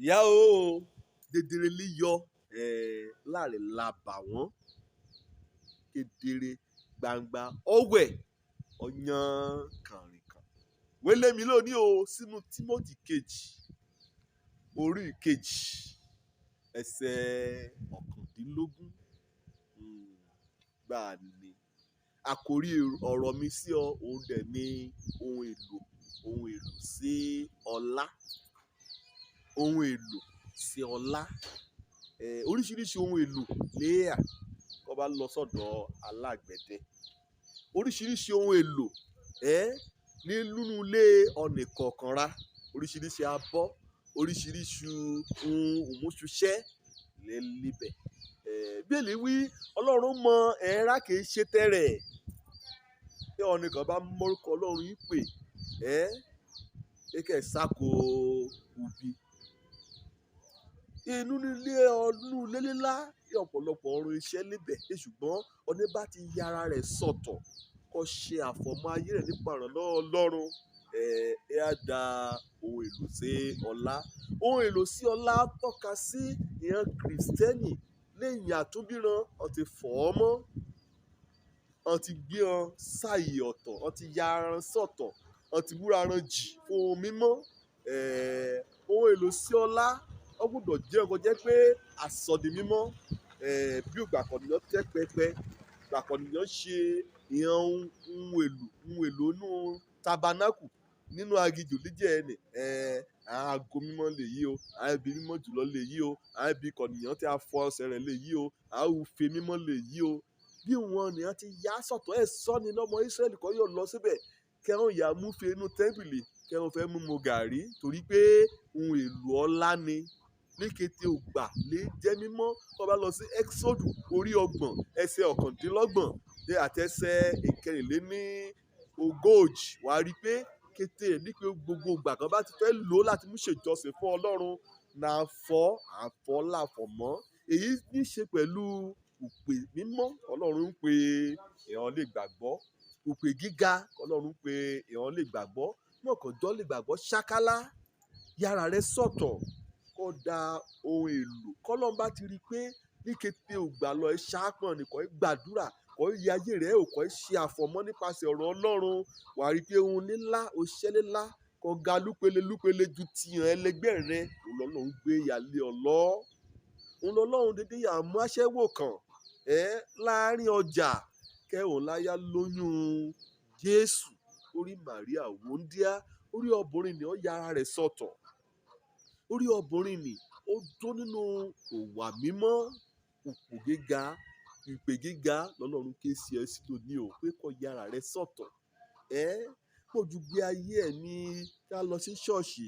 ìyá o dedere líyọ láàrin làbàwọ́n kedere gbangba ọ̀wẹ̀ ọ̀yàn kànrìnkàn. wélé mi lónìí o sínú Tímótì kejì orí kejì ẹsẹ̀ 19 gbà ní àkórí ọ̀rọ̀ mi sí ọ òun dẹ̀ ní ohun èlò sí ọlá. Ohun èlò sí ọlá. Oríṣiríṣi ohun èlò léyà kó bá lọ sọ́dọ̀ alágbẹ̀dẹ. Oríṣiríṣi ohun èlò nínú ilé ọ̀nìkọ̀ọ̀kan ra. Oríṣiríṣi abọ́, oríṣiríṣi ohun òmùṣuṣẹ́ lẹ́líbẹ̀. Bíbélì wí Ọlọ́run mọ ẹ̀ẹ́rá kì í ṣe tẹ́rẹ̀. Bí ọ̀nìkan bá mórúkọ Ọlọ́run yìí pè kẹ́ sáko ubi. Inú ilé lílá ní ọ̀pọ̀lọpọ̀ ọrùn iṣẹ́ níbẹ̀ ṣùgbọ́n ọdẹ bá ti yára rẹ̀ sọ̀tọ̀ kó ṣe àfọ̀mọ́ ayé rẹ̀ nípa ìrànlọ́wọ́ Ọlọ́run á da ohun èlò sí ọlá. Ohun èlò sí ọlá tọ́ka sí ìran Kìrìsìtẹ́nì lẹ́yìn àtúnbíran ó ti fọ̀ ọ́ mọ́, ó ti gbé ọ sáàyè ọ̀tọ̀, ó ti ya aran sọ̀tọ̀, ó ti múra aran jì fún ohun mímọ́. Ohun èlò sí ọlá ó gbọ́dọ̀ jẹ́ ọkọ̀ jẹ́ pé àsọdì mímọ́ bí ògbàkọ̀nìyàn tẹ́ pẹpẹ, ògbàkọ̀nìyàn ṣe ìhàn ohun èlò inú tabernacle nínú aginjù níjẹ́ ẹnì aago mímọ́ lè yí o, àwọn ibi mímọ́ jùlọ lè yí o, àwọn ibi kọ̀nìyàn tí a fọ ọsẹ̀ rẹ̀ lè yí o, àwọn òfin mímọ́ lè yí o. Bí wọn nìyẹn ti yá sọ̀tọ̀ sọ́ni lọ́mọ Ísírẹ́lì kan yóò lọ síbẹ̀ kẹ́hìn ìyá múfe inú tẹ́ḿpìlì kẹ́hìn fẹ́ mú gàrí torí pé ohun èlò ọlá ni. Ní kété ògbà lè jẹ́ mímọ́ tó bá lọ sí Ẹ́kísódù orí 30 ẹsẹ̀ 29 àtẹsẹ̀ 41 wàá rí pé kété ní pé gbogbo ìgbà kan bá ti fẹ́ lò láti mú ṣèjọsìn fún Ọlọ́run náà àfọ̀mọ́. Èyí ní í ṣe pẹ̀lú òpè mímọ́ Ọlọ́run ń pe èèyàn lè gbàgbọ́, òpè gíga Ọlọ́run ń pe èèyàn lè gbàgbọ́, mọ̀kànjọ́ lè gbàgbọ́ ṣákálá. Yàrá rẹ sọ̀tọ̀ kó da ohun èlò kọ́lọ́n bá ti rí i pé ní kété ògbà lọ ṣáàpọ̀n nìkan gbàdúrà kọ́ yí ayé rẹ̀ ò kọ́ ṣe àfọ̀mọ́ nípasẹ̀ ọ̀rọ̀ Ọlọ́run. Wà á rí i pé ohun lílá òṣìṣẹ́ lílá kó ga lúpele ju tìyàn ẹlẹgbẹ́ rẹ̀ Ọlọ́run gbé ìyàlé ọlọ́. Òun lọ́lọ́run dédé yà mú aṣẹ́wó kan láàrin ọjà kẹ́hìn láyà lóyún Jésù orí Màríà wòńdíá. Orí ọbùnrin ni ó yára rẹ̀ sọ̀tọ̀. Orí ọbùnrin ni ó dó nínú òwà mímọ́, ìpè gíga lọ́lọ́run ké sí ẹ sí lónìí o pé kó yára rẹ̀ sọ̀tọ̀. Kó ju gbé ayé ẹ̀ ní ká lọ sí ṣọ́ọ̀ṣì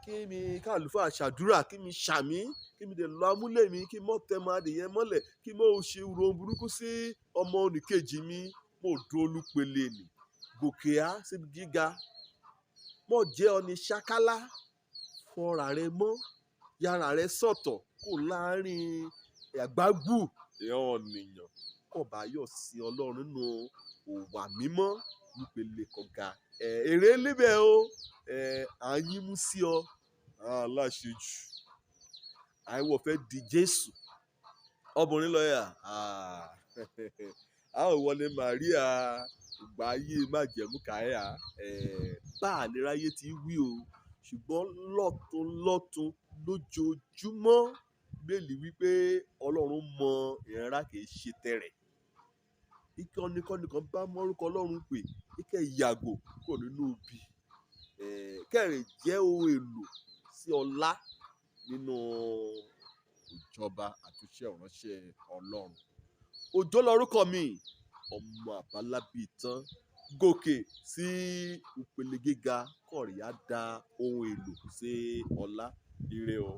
kí mi káàlùfáà ṣàdúrà kí mi ṣàmí kí mi dẹ̀ lọ amúlé mi kí mọ́ tẹ́ máa dè yẹn mọ́lẹ̀ kí mọ́ ṣe ro burúkú sí ọmọ oníkejì mi mo dún olúpele nì gòkè á síbi gíga mọ́ jẹ́ ọni ṣákálá fọ́ra rẹ mọ́ yàrá rẹ sọ̀tọ̀ kó láàrin àgbágbù ènìyàn kó bá yọ̀ sí Ọlọ́run nínú òwà mímọ́ nípele kọ̀ga. Èrè níbẹ̀ o à ń yín mú sí ọ aláṣejù àìwọ̀ fẹ́ di Jésù ọbùnrin lọ́yà a ò wọlé Màríà ìgbà ayé májẹ̀mú káyà bá àléráyé ti wí o ṣùgbọ́n lọ́tún lójoojúmọ́ bẹ́ẹ̀lì wípé Ọlọ́run mọ ìrora kì í ṣe tẹ̀rẹ̀. Ike ọ̀nìkan bá mọ́rúkọ Ọlọ́run pè kíkẹ́ yàgò kò nínú ibi. Kẹ́rìn jẹ́ ohun èlò sí ọlá nínú ìjọba àtúnṣe ìránṣẹ́ Ọlọ́run. Òjó lórúkọ mi ọmọ àbálábí tán gòkè sí ìpele gíga kọ̀ọ̀rì á da ohun èlò sí ọlá ire o.